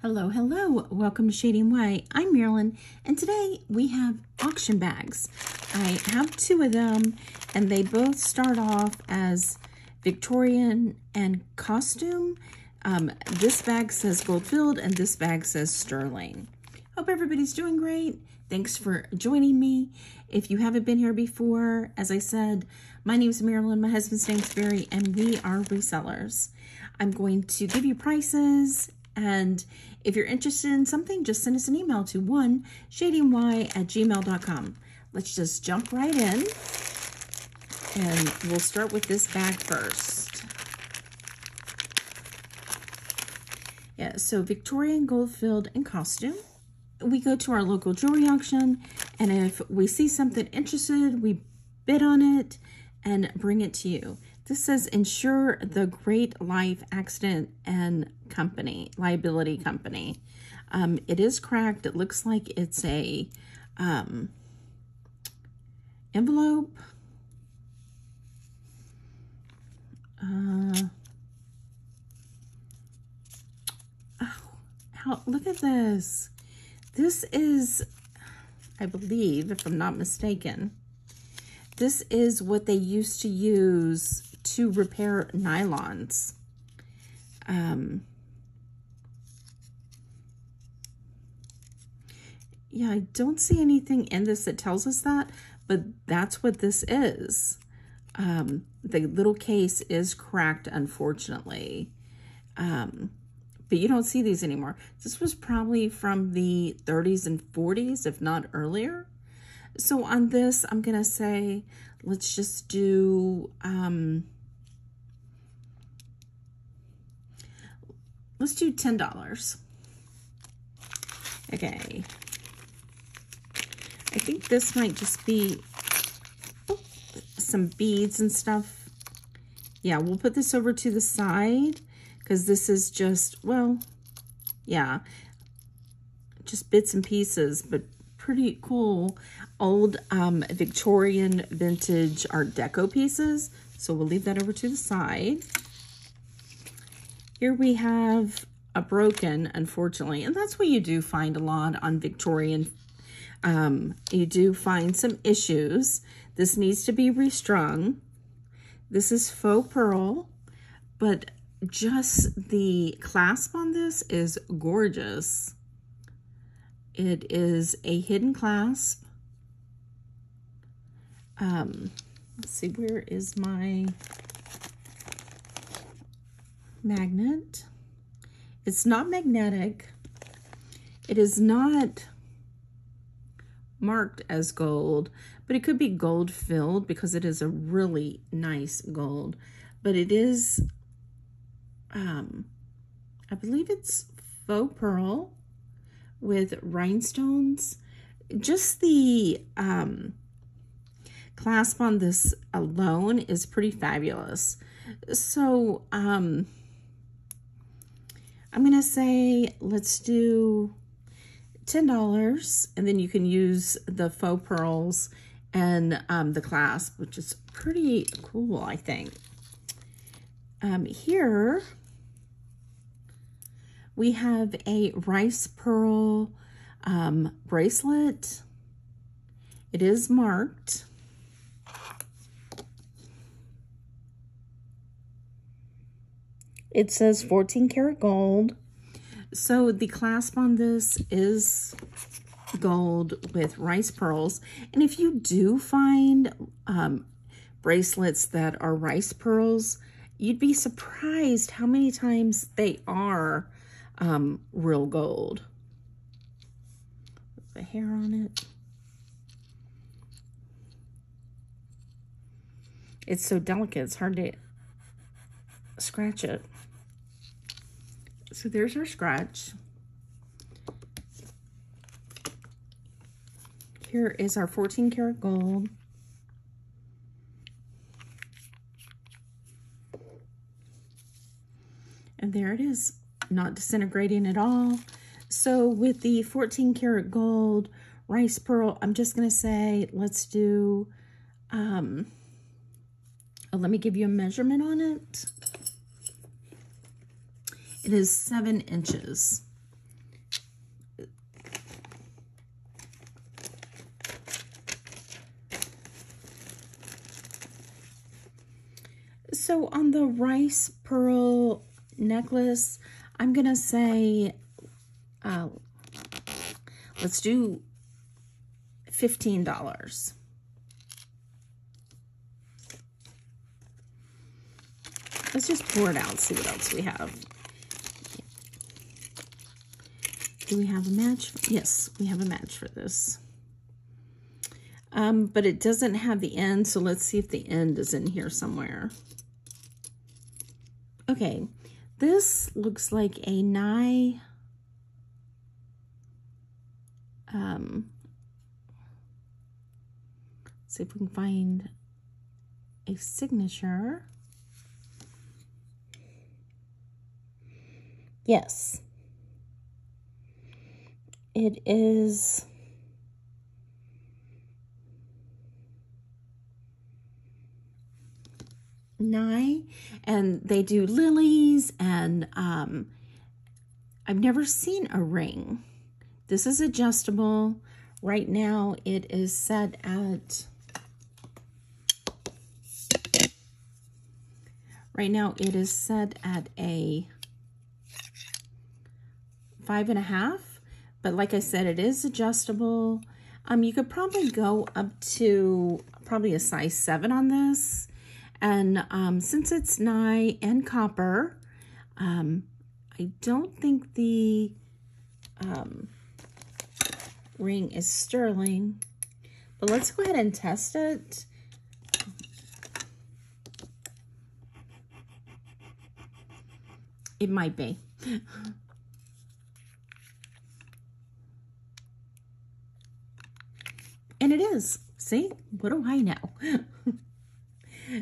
Hello, hello. Welcome to Shading Way. I'm Marilyn, and today we have auction bags. I have two of them, and they both start off as Victorian and costume. This bag says gold-filled, and this bag says sterling. Hope everybody's doing great. Thanks for joining me. If you haven't been here before, as I said, my name is Marilyn, my husband's name's Barry, and we are resellers. I'm going to give you prices, and if you're interested in something, just send us an email to shadingwy@gmail.com. Let's just jump right in, and we'll start with this bag first. Yeah, so Victorian, gold-filled, and costume. We go to our local jewelry auction, and if we see something interested, we bid on it and bring it to you. This says insure the Great Life Accident and Company, Liability Company. It is cracked. It looks like it's a envelope. Look at this. This is, I believe, if I'm not mistaken, this is what they used to use to repair nylons. Yeah, I don't see anything in this that tells us that, but that's what this is. The little case is cracked, unfortunately. But you don't see these anymore. This was probably from the 30s and 40s, if not earlier. So on this, I'm going to say, let's just do, let's do $10. Okay. I think this might just be some beads and stuff. Yeah, we'll put this over to the side because this is just, well, yeah, just bits and pieces, but pretty cool old Victorian vintage Art Deco pieces. So we'll leave that over to the side. Here we have a broken, unfortunately, and that's what you do find a lot on Victorian. You do find some issues. This needs to be restrung. This is faux pearl, but just the clasp on this is gorgeous. It is a hidden clasp. Let's see, where is my magnet? It's not magnetic. It is not marked as gold, but it could be gold filled because it is a really nice gold. But it is, I believe it's faux pearl with rhinestones. Just the clasp on this alone is pretty fabulous. So I'm gonna say let's do $10, and then you can use the faux pearls and the clasp, which is pretty cool, I think. Here we have a rice pearl bracelet. It is marked. It says 14 karat gold. So the clasp on this is gold with rice pearls. And if you do find bracelets that are rice pearls, you'd be surprised how many times they are real gold. The hair on it. It's so delicate, it's hard to scratch it. So there's our scratch. Here is our 14 karat gold. And there it is, not disintegrating at all. So with the 14 karat gold rice pearl, I'm just gonna say, let's do, let me give you a measurement on it. It is 7 inches. So on the rice pearl necklace, I'm going to say, let's do $15. Let's just pour it out, see what else we have. Do we have a match? Yes, we have a match for this. But it doesn't have the end, so let's see if the end is in here somewhere. Okay, this looks like a Nye. See if we can find a signature. Yes. It is Nye, and they do lilies, and I've never seen a ring. This is adjustable. Right now it is set at, a 5.5, but like I said, it is adjustable. You could probably go up to probably a size 7 on this. And since it's Nye and copper, I don't think the ring is sterling, but let's go ahead and test it. It might be. And it is. See? What do I know?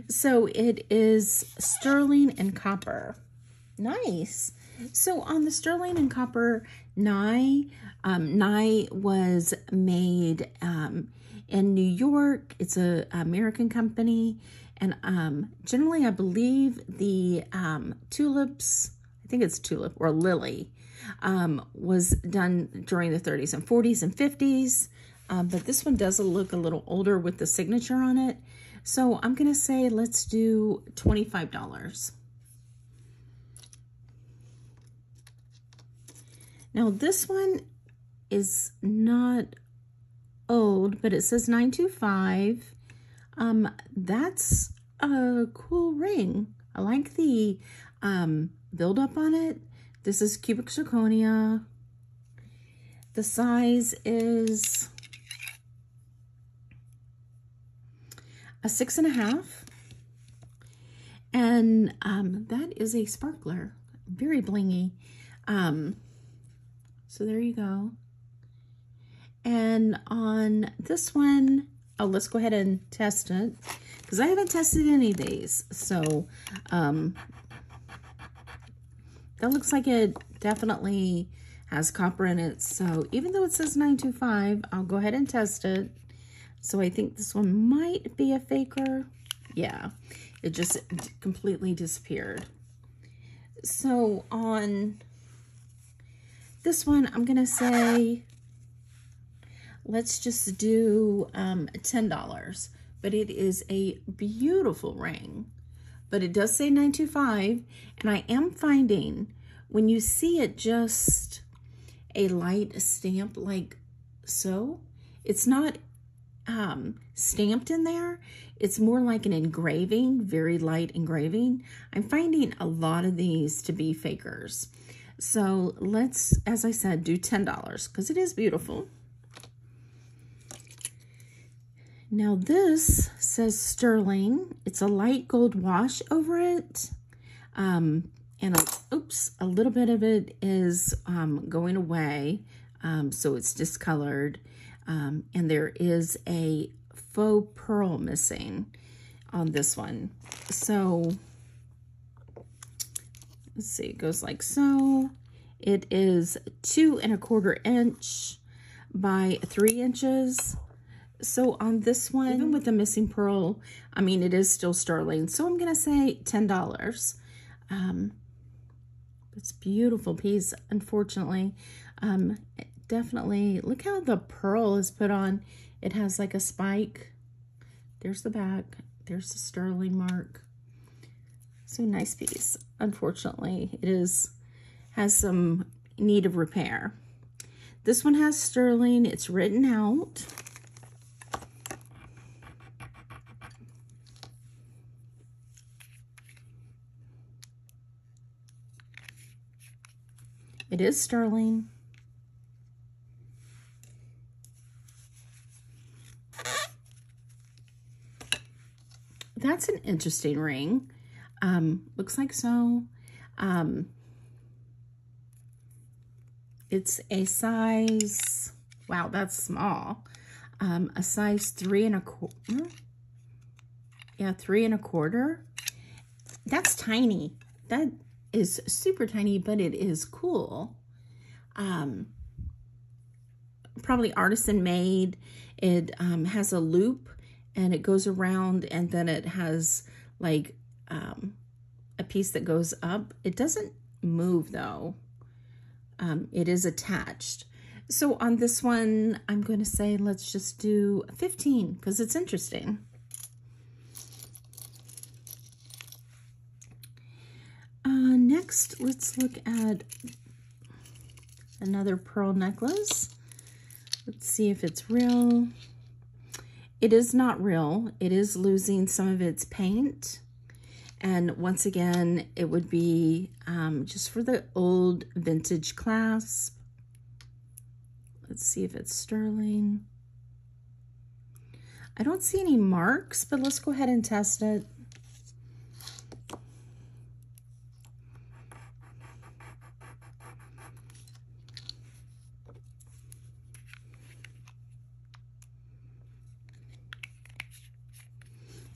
So it is sterling and copper. Nice. So on the sterling and copper Nye, Nye was made in New York. It's an American company. And generally, I believe the tulips, I think it's tulip or lily, was done during the 30s and 40s and 50s. But this one does look a little older with the signature on it. So I'm going to say let's do $25. Now this one is not old, but it says 925. That's a cool ring. I like the build up on it. This is cubic zirconia. The size is a 6.5, and that is a sparkler, very blingy. So there you go. And on this one, oh, let's go ahead and test it, because I haven't tested any of these. So that looks like it definitely has copper in it. So even though it says 925, I'll go ahead and test it. So I think this one might be a faker. Yeah, it just completely disappeared. So on this one, I'm going to say, let's just do $10. But it is a beautiful ring. But it does say 925. And I am finding when you see it just a light stamp like so, it's not stamped in there. It's more like an engraving, very light engraving. I'm finding a lot of these to be fakers. So let's, as I said, do $10 because it is beautiful. Now this says sterling. It's a light gold wash over it. And a little bit of it is going away. So it's discolored. And there is a faux pearl missing on this one. So let's see, it goes like so. It is 2 1/4 inch by 3 inches. So on this one, even with the missing pearl, I mean, it is still sterling. So I'm going to say $10. It's a beautiful piece, unfortunately. Definitely, look how the pearl is put on. It has like a spike. There's the back. There's the sterling mark. So nice piece. Unfortunately, has some need of repair. This one has sterling. It's written out. It is sterling. That's an interesting ring. Looks like so. It's a size, wow, that's small. A size 3 1/4. Yeah, 3 1/4. That's tiny. That is super tiny, but it is cool. Probably artisan made. It has a loop and it goes around, and then it has like a piece that goes up. It doesn't move though. It is attached. So on this one, I'm going to say let's just do 15 because it's interesting. Next, let's look at another pearl necklace. Let's see if it's real. It is not real. It is losing some of its paint. And once again, it would be just for the old vintage clasp. Let's see if it's sterling. I don't see any marks, but let's go ahead and test it.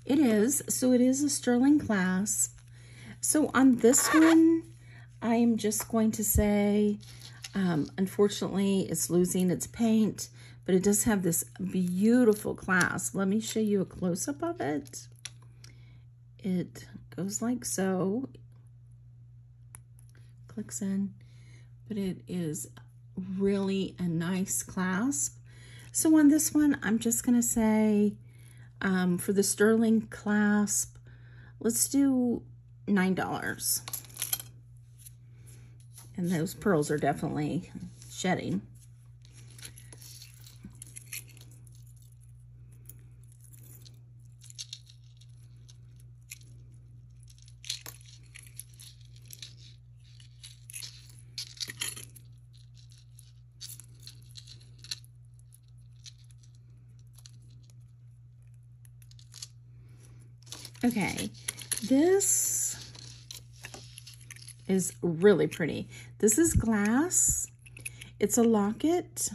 It is, so it is a sterling clasp. So on this one, I am just going to say, unfortunately, it's losing its paint, but it does have this beautiful clasp. Let me show you a close-up of it. It goes like so. Clicks in, but it is really a nice clasp. So on this one, I'm just going to say, for the sterling clasp, let's do $9. And those pearls are definitely shedding. Okay, this is really pretty. This is glass. It's a locket.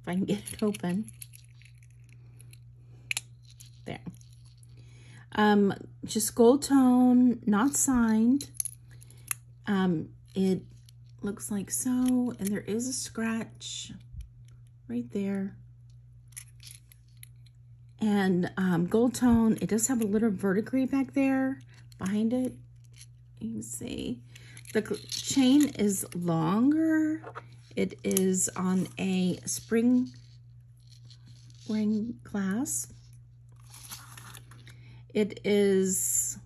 If I can get it open. There. Just gold tone, not signed. It looks like so, and there is a scratch right there. And gold tone, it does have a little verdigris back there behind it. You can see the chain is longer. It is on a spring ring clasp. It is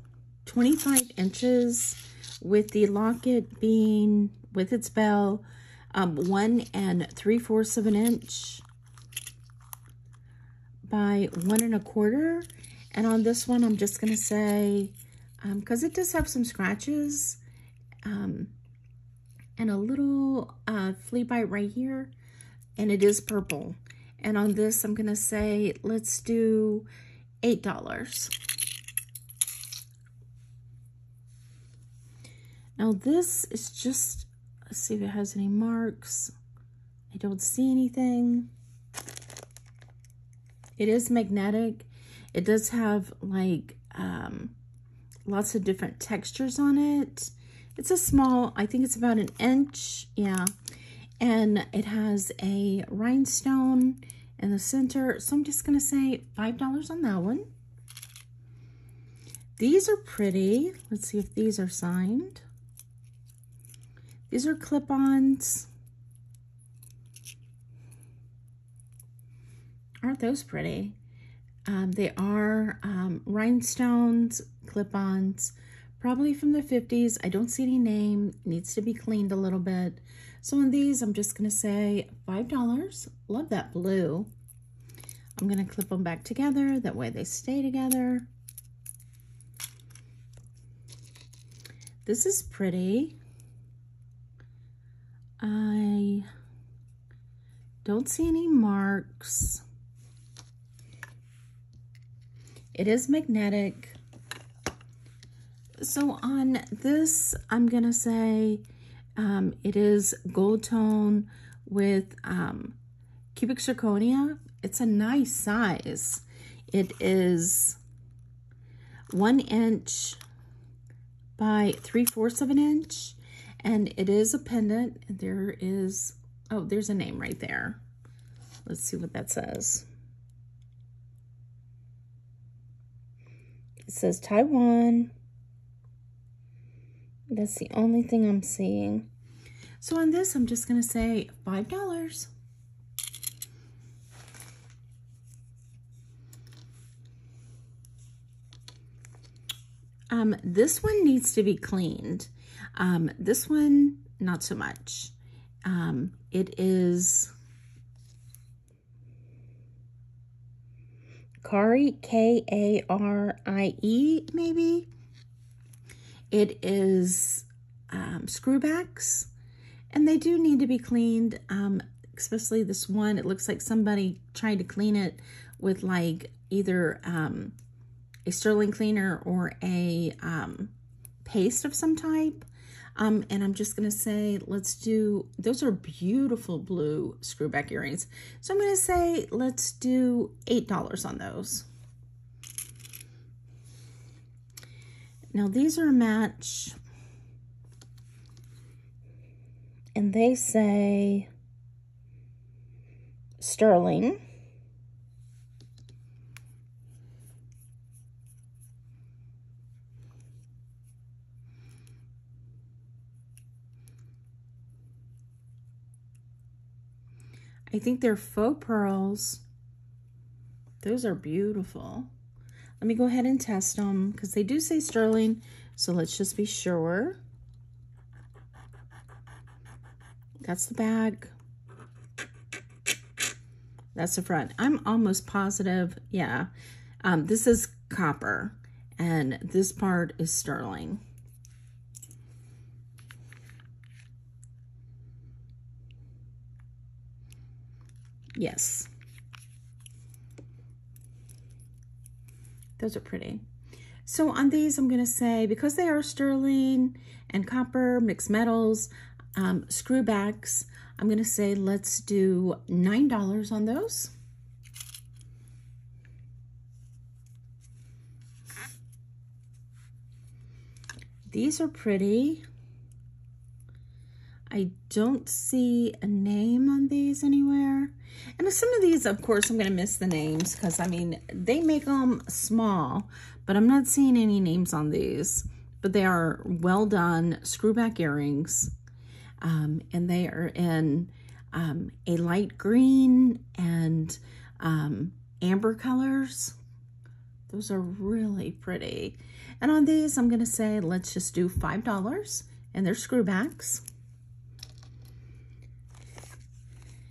25 inches with the locket being, with its bell, 1 3/4 of an inch by 1 1/4. And on this one, I'm just going to say, because it does have some scratches and a little flea bite right here, and it is purple. And on this, I'm going to say, let's do $8. Now this is just, let's see if it has any marks. I don't see anything. It is magnetic. It does have like lots of different textures on it. It's a small, I think it's about 1 inch, yeah. And it has a rhinestone in the center. So I'm just gonna say $5 on that one. These are pretty. Let's see if these are signed. These are clip-ons. Aren't those pretty? They are rhinestones, clip-ons, probably from the 50s. I don't see any name. Needs to be cleaned a little bit. So on these, I'm just going to say $5. Love that blue. I'm going to clip them back together. That way they stay together. This is pretty. I don't see any marks. It is magnetic. So on this, I'm going to say it is gold tone with cubic zirconia. It's a nice size. It is 1 inch by 3/4 of an inch. And it is a pendant. There is, oh, there's a name right there. Let's see what that says. It says Taiwan. That's the only thing I'm seeing. So on this, I'm just going to say $5. This one needs to be cleaned. This one, not so much. It is Kari, K-A-R-I-E, maybe. It is screwbacks, and they do need to be cleaned, especially this one. It looks like somebody tried to clean it with like either a sterling cleaner or a paste of some type. And I'm just going to say, let's do, those are beautiful blue screwback earrings. So I'm going to say, let's do $8 on those. Now these are a match. And they say sterling. I think they're faux pearls. Those are beautiful. Let me go ahead and test them because they do say sterling. So let's just be sure. That's the back. That's the front. I'm almost positive. Yeah. This is copper and this part is sterling. Yes. Those are pretty. So on these, I'm going to say, because they are sterling and copper, mixed metals, screwbacks, I'm going to say, let's do $9 on those. These are pretty. I don't see a name on these anywhere. And some of these, of course, I'm going to miss the names because, I mean, they make them small, but I'm not seeing any names on these. But they are well done screwback earrings. And they are in a light green and amber colors. Those are really pretty. And on these, I'm going to say, let's just do $5. And they're screwbacks.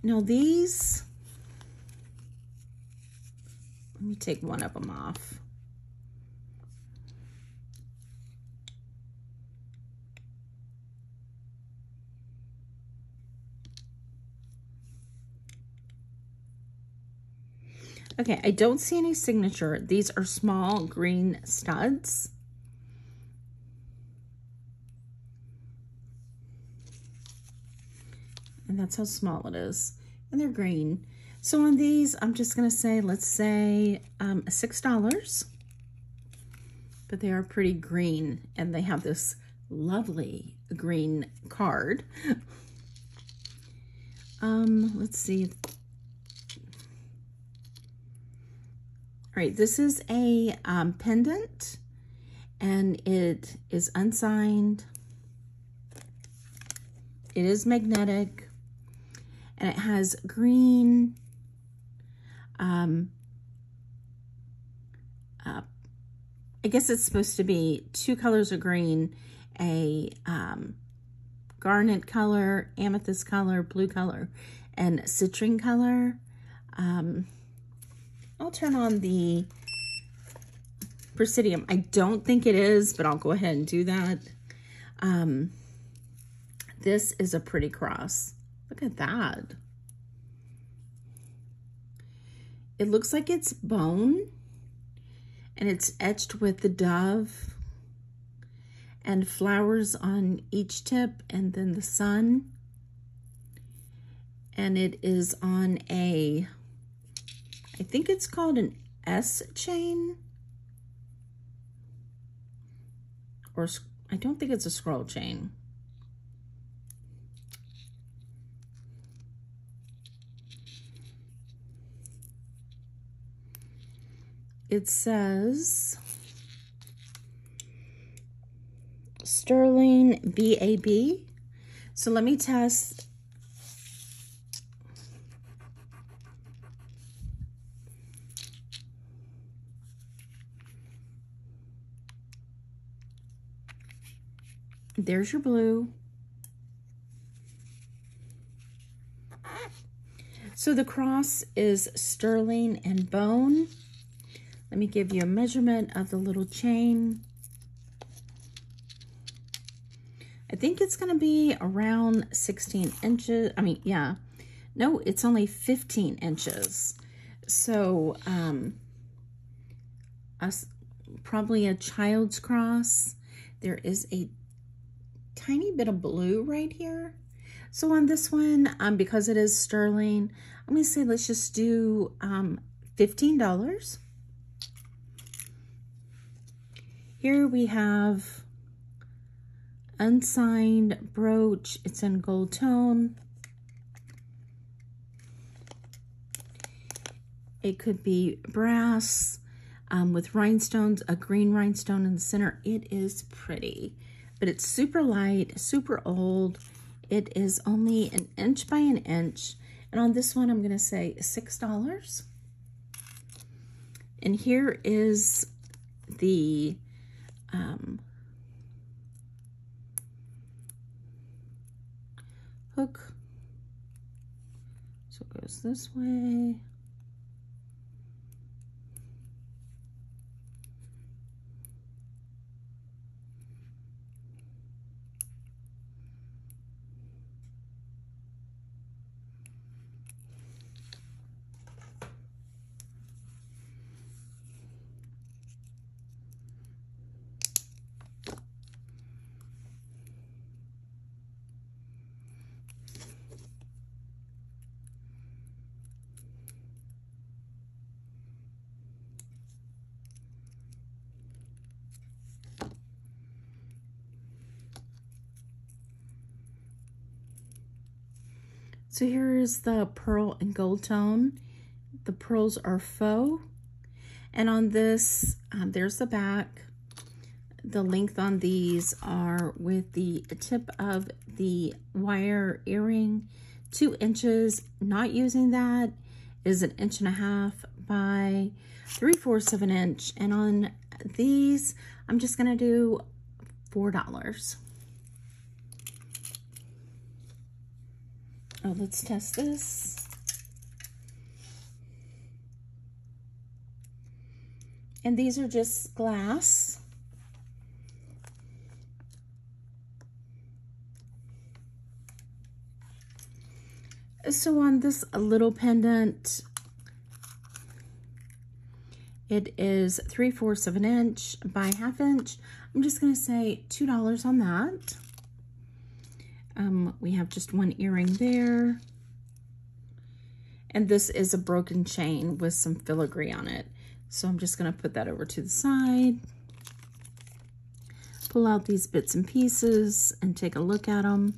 Now these, let me take one of them off. Okay, I don't see any signature. These are small green studs. And that's how small it is. And they're green. So on these, I'm just going to say, let's say $6. But they are pretty green. And they have this lovely green card. Let's see. All right, this is a pendant. And it is unsigned. It is magnetic. And it has green I guess it's supposed to be 2 colors of green, a garnet color, amethyst color, blue color, and citrine color. I'll turn on the Presidium. I don't think it is, but I'll go ahead and do that. This is a pretty cross. Look at that. It looks like it's bone, and it's etched with the dove and flowers on each tip, and then the sun. And it is on a, I think it's called an S chain. Or I don't think it's a scroll chain. It says sterling BAB. So let me test. There's your blue. So the cross is sterling and bone. Let me give you a measurement of the little chain. I think it's going to be around 16 inches. I mean, yeah. No, it's only 15 inches. So, probably a child's cross. There is a tiny bit of blue right here. So on this one, because it is sterling, I'm going to say let's just do $15. Here we have unsigned brooch. It's in gold tone. It could be brass with rhinestones, a green rhinestone in the center. It is pretty, but it's super light, super old. It is only 1 inch by 1 inch. And on this one, I'm going to say $6. And here is the hook. So it goes this way. So here is the pearl and gold tone. The pearls are faux. And on this, there's the back. The length on these are with the tip of the wire earring, 2 inches. Not using that is 1.5 inches by 3/4 of an inch. And on these, I'm just gonna do $4. Oh, let's test this. And these are just glass. So on this little pendant, it is 3/4 of an inch by 1/2 inch. I'm just gonna say $2 on that. We have just one earring there. And this is a broken chain with some filigree on it. So I'm just going to put that over to the side. Pull out these bits and pieces and take a look at them.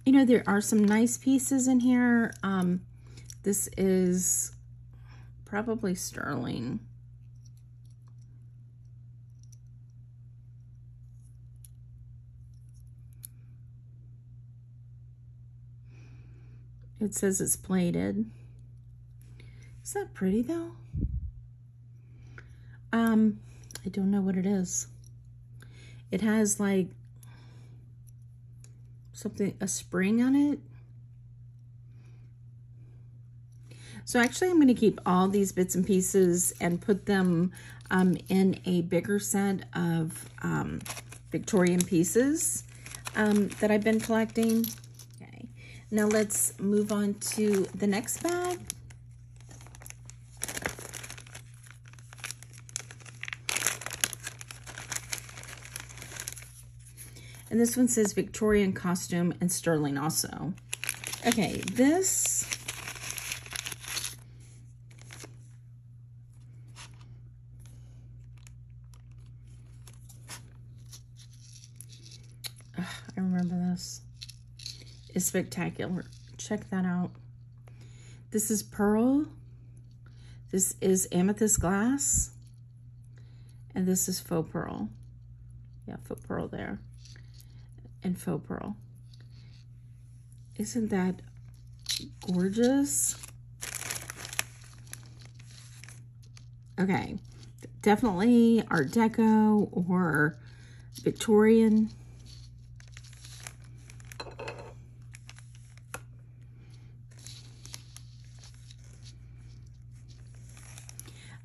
You know, there are some nice pieces in here. This is probably sterling. It says it's plated. Is that pretty though? I don't know what it is. It has like something, a spring on it. So actually I'm going to keep all these bits and pieces and put them in a bigger set of Victorian pieces that I've been collecting. Okay, now let's move on to the next bag. And this one says Victorian costume and sterling also. Okay, this I remember this. It's spectacular. Check that out. This is pearl. This is amethyst glass. And this is faux pearl. Yeah, faux pearl there. And faux pearl. Isn't that gorgeous? Okay, definitely Art Deco or Victorian.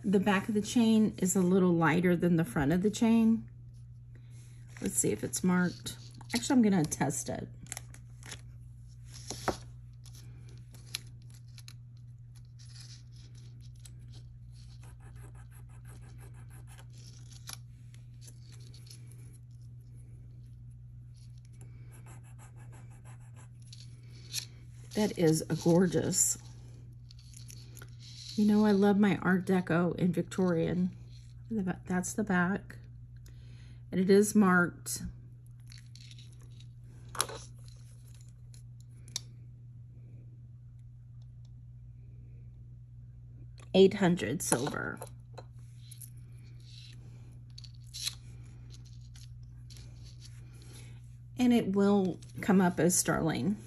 The back of the chain is a little lighter than the front of the chain. Let's see if it's marked. Actually, I'm gonna test it. That is gorgeous. You know, I love my Art Deco in Victorian. That's the back. And it is marked. $800 silver. And it will come up as sterling.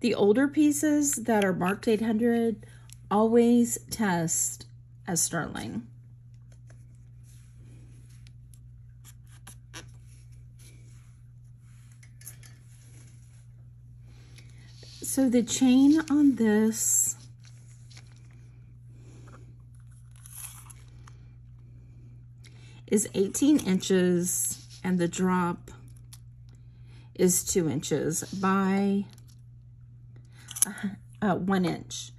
The older pieces that are marked 800 always test as sterling. So the chain on this is 18 inches and the drop is 2 inches by 1 inch.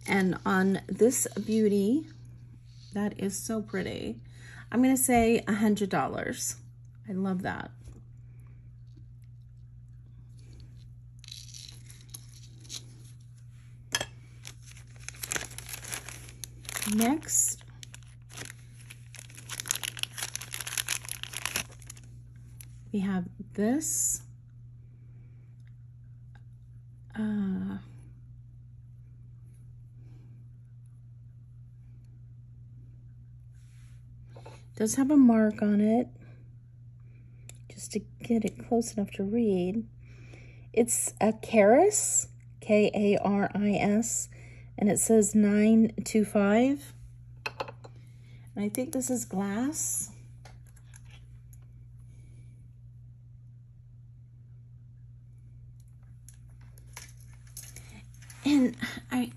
And on this beauty, that is so pretty, I'm gonna say $100. I love that. Next, we have this. Does have a mark on it, just to get it close enough to read. It's a Karis, K-A-R-I-S, and it says 925. And I think this is glass. And I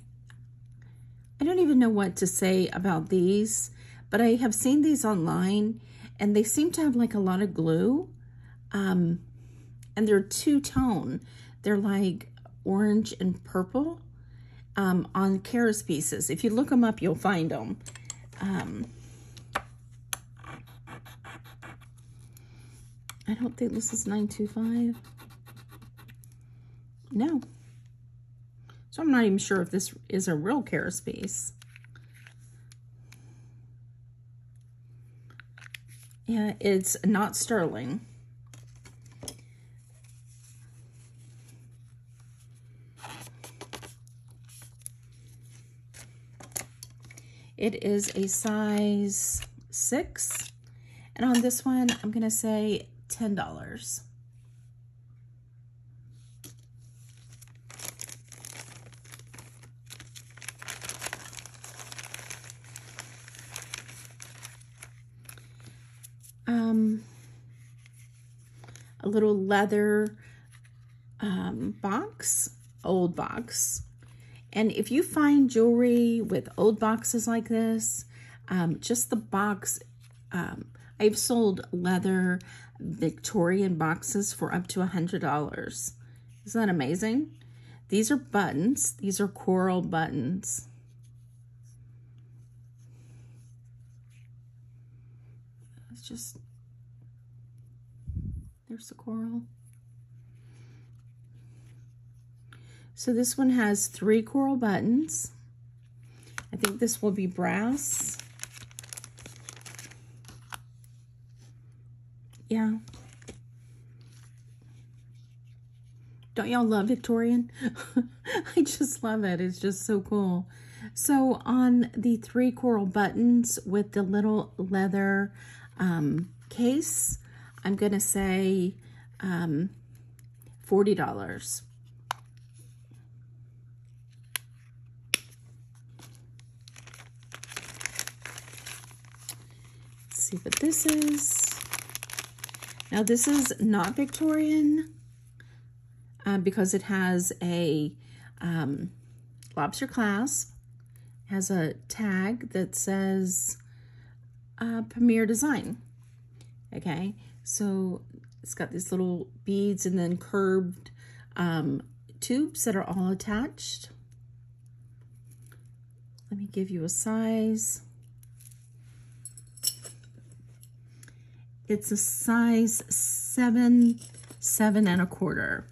don't even know what to say about these, but I have seen these online and they seem to have like a lot of glue. And they're two-tone. They're like orange and purple on Karis pieces. If you look them up, you'll find them. I don't think this is 925. No. So I'm not even sure if this is a real Karis piece. Yeah, it's not sterling. It is a size 6. And on this one, I'm going to say $10. a little leather box, old box. And if you find jewelry with old boxes like this, just the box, I've sold leather Victorian boxes for up to $100. Isn't that amazing? These are buttons. These are coral buttons. It's just, there's the coral. So this one has 3 coral buttons. I think this will be brass. Yeah. Don't y'all love Victorian? I just love it. It's just so cool. So on the 3 coral buttons with the little leather case, I'm going to say $40. Let's see what this is. Now this is not Victorian because it has a lobster clasp, has a tag that says Premier Design. Okay, so it's got these little beads and then curved tubes that are all attached. Let me give you a size. It's a size 7, 7 1/4.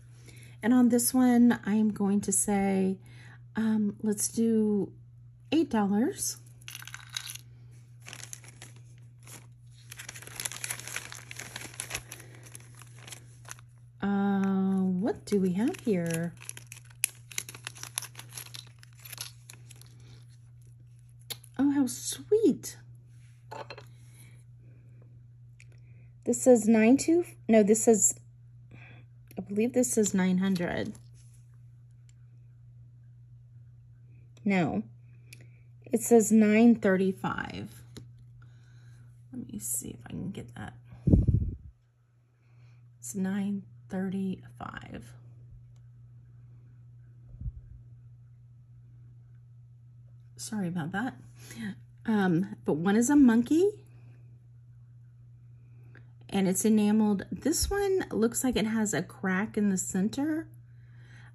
And on this one, I'm going to say, let's do $8. What do we have here? Oh, how sweet. This says I believe this says 900. No, it says 935. Let me see if I can get that. It's 935. Sorry about that. But one is a monkey. And it's enameled. This one looks like it has a crack in the center.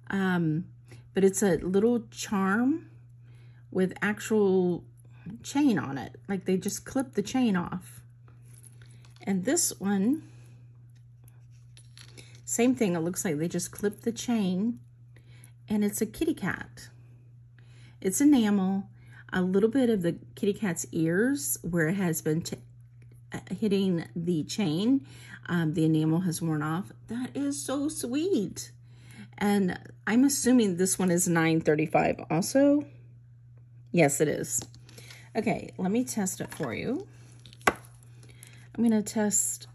But it's a little charm with actual chain on it. Like they just clip the chain off. And this one, same thing. It looks like they just clip the chain. And it's a kitty cat. It's enamel. A little bit of the kitty cat's ears where it has been hitting the chain, the enamel has worn off. That is so sweet. And I'm assuming this one is $9.35 also. Yes, it is. Okay, let me test it for you. I'm going to test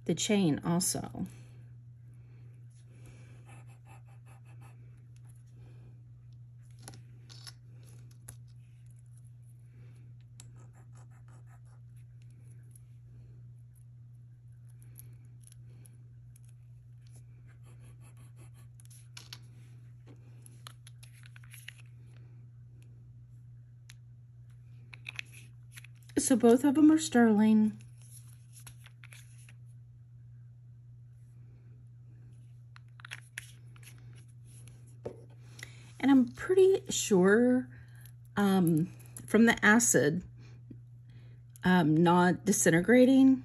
the chain also. So both of them are sterling. And I'm pretty sure from the acid not disintegrating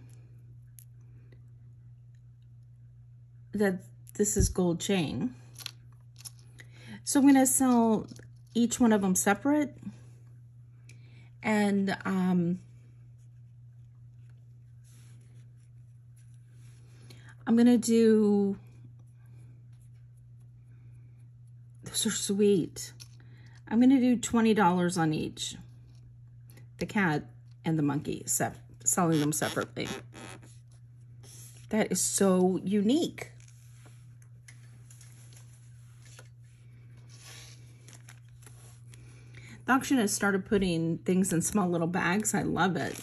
that this is gold chain. So I'm going to sell each one of them separate. And I'm going to do, those are sweet. I'm going to do $20 on each. The cat and the monkey, selling them separately. That is so unique. The auction has started putting things in small little bags. I love it.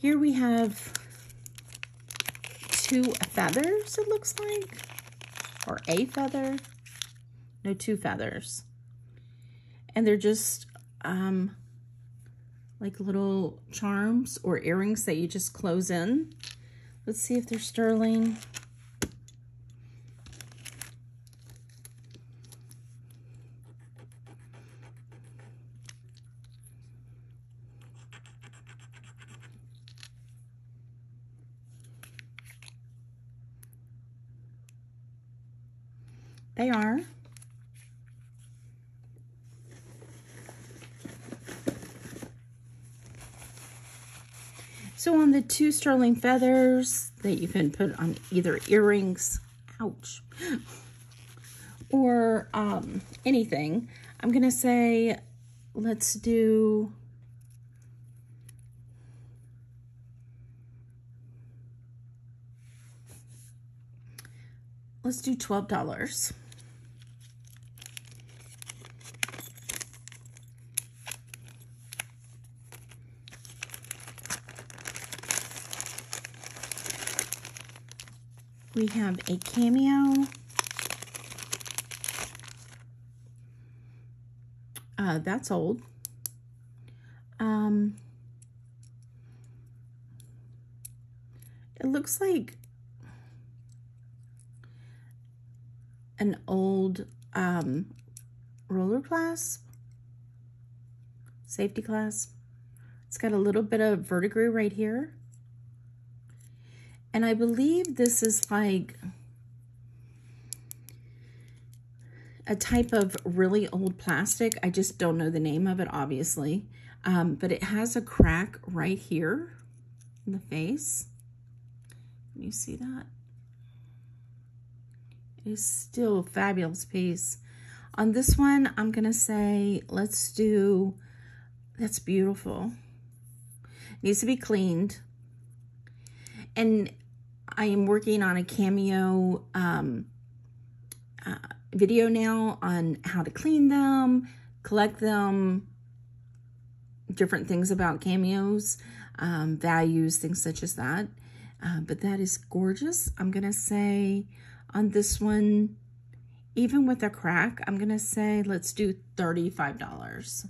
Here we have 2 feathers, it looks like, or a feather. No, 2 feathers. And they're just like little charms or earrings that you just close in. Let's see if they're sterling. They are. So on the 2 sterling feathers that you can put on either earrings, ouch, or anything, I'm gonna say let's do $12. We have a cameo. That's old. It looks like an old roller clasp, safety clasp. It's got a little bit of verdigris right here. And I believe this is like a type of really old plastic. I just don't know the name of it, obviously. But it has a crack right here in the face. Can you see that? It is still a fabulous piece. On this one, I'm gonna say, let's do, that's beautiful. Needs to be cleaned. And I am working on a cameo video now on how to clean them, collect them, different things about cameos, values, things such as that. But that is gorgeous. I'm gonna say on this one, even with a crack, I'm gonna say let's do $35.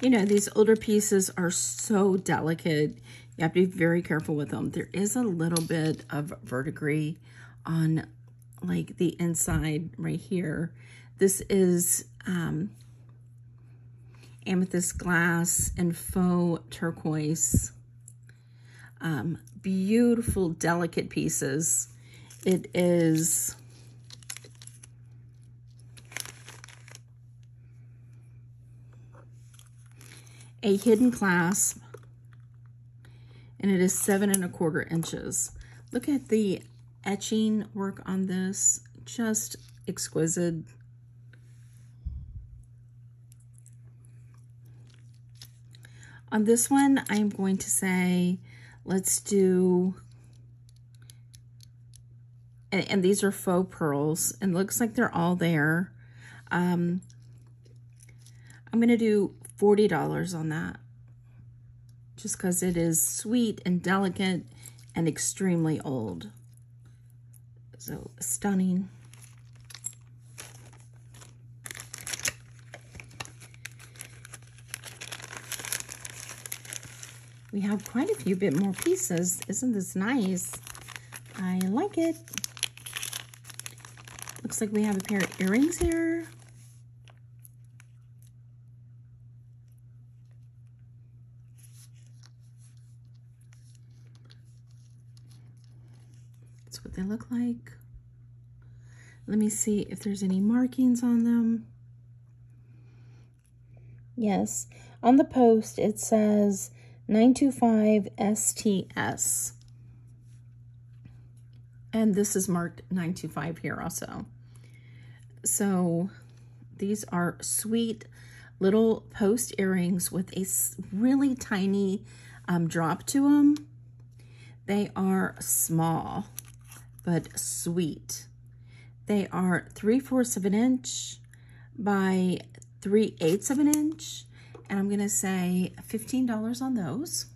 You know, these older pieces are so delicate. You have to be very careful with them. There is a little bit of verdigris on like the inside right here. This is amethyst glass and faux turquoise. Beautiful, delicate pieces. It is a hidden clasp, and it is 7 1/4 inches. Look at the etching work on this, just exquisite. On this one, I'm going to say, let's do, and these are faux pearls, and it looks like they're all there. I'm gonna do $40 on that, just because it is sweet and delicate and extremely old. So stunning. We have quite a few bit more pieces. Isn't this nice? I like it. Looks like we have a pair of earrings here. That's what they look like. Let me see if there's any markings on them. Yes, on the post it says 925 STS. And this is marked 925 here also. So these are sweet little post earrings with a really tiny drop to them. They are small, but sweet. They are 3/4 of an inch by 3/8 of an inch. And I'm gonna say $15 on those.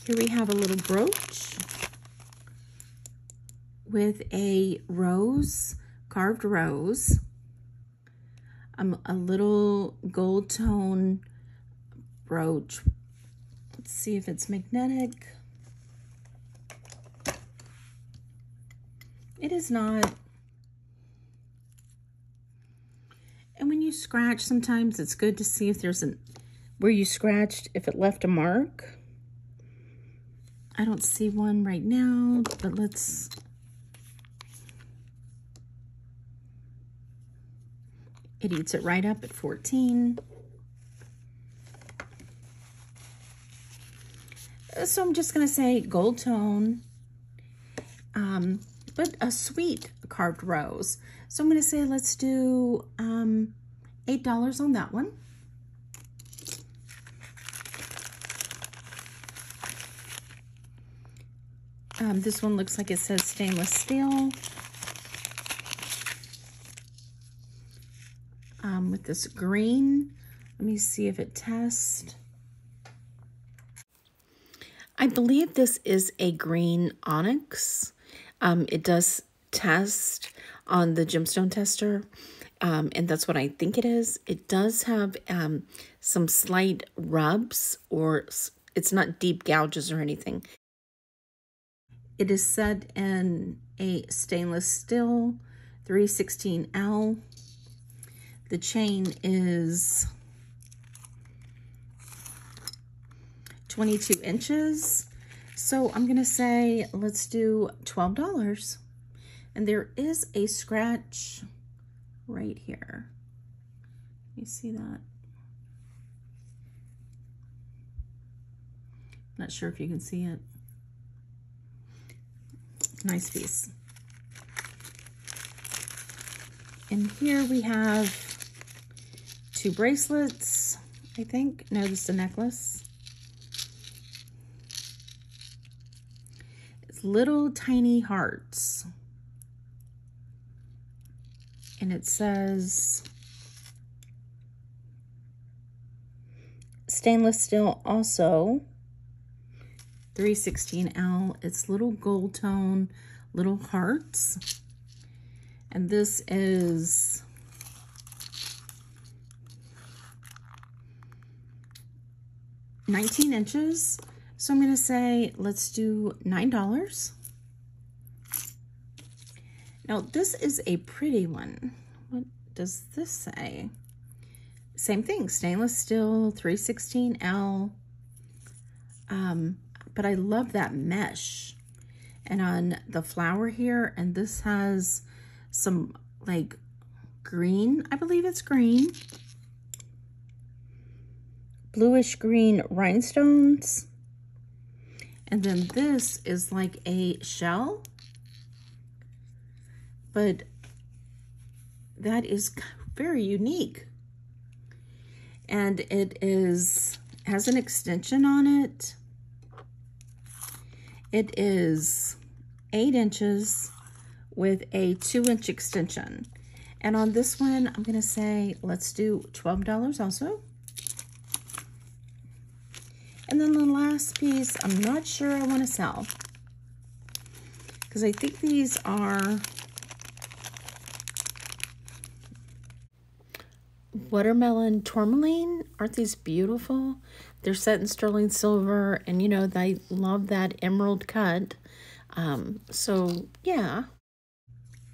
Here we have a little brooch with a rose, carved rose, a little gold tone brooch. Let's see if it's magnetic. It is not. And when you scratch, sometimes it's good to see if there's where you scratched, if it left a mark. I don't see one right now, but let's. It eats it right up at 14. So I'm just gonna say gold tone, but a sweet carved rose. So I'm gonna say let's do $8 on that one. This one looks like it says stainless steel. With this green. Let me see if it tests. I believe this is a green onyx. It does test on the gemstone tester, and that's what I think it is. It does have some slight rubs, or it's not deep gouges or anything. It is set in a stainless steel 316L. The chain is 22 inches. So I'm gonna say, let's do $12. And there is a scratch right here. You see that? Not sure if you can see it. Nice piece. And here we have 2 bracelets, I think. No, just a necklace. It's little tiny hearts. And it says stainless steel also, 316L. It's little gold tone, little hearts. And this is $19 inches. So I'm gonna say, let's do $9. Now this is a pretty one. What does this say? Same thing, stainless steel, 316L. But I love that mesh. And on the flower here, and this has some like green, I believe it's green. Bluish green rhinestones. And then this is like a shell. But that is very unique. And it has an extension on it. It is 8 inches with a 2-inch extension. And on this one, I'm gonna say, let's do $12 also. And then the last piece, I'm not sure I wanna sell, because I think these are watermelon tourmaline. Aren't these beautiful? They're set in sterling silver, and you know, they love that emerald cut. So yeah.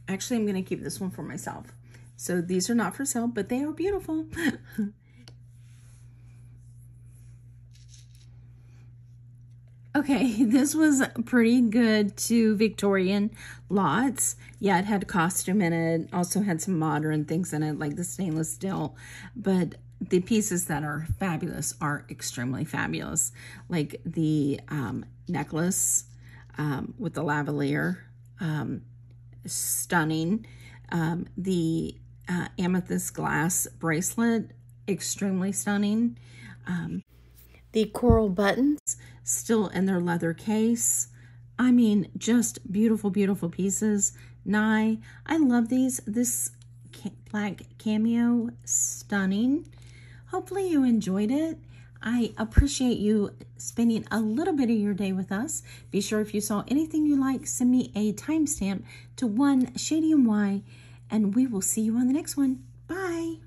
Actually, I'm gonna keep this one for myself. So these are not for sale, but they are beautiful. Okay, this was pretty good to Victorian lots. Yeah, it had costume in it. Also had some modern things in it, like the stainless steel. But the pieces that are fabulous are extremely fabulous. Like the necklace with the lavalier, stunning. The amethyst glass bracelet, extremely stunning. The coral buttons, still in their leather case. I mean, just beautiful, beautiful pieces. I love these. This black cameo, stunning. Hopefully you enjoyed it. I appreciate you spending a little bit of your day with us. Be sure if you saw anything you like, send me a timestamp to 1 Shady and Why, and we will see you on the next one. Bye.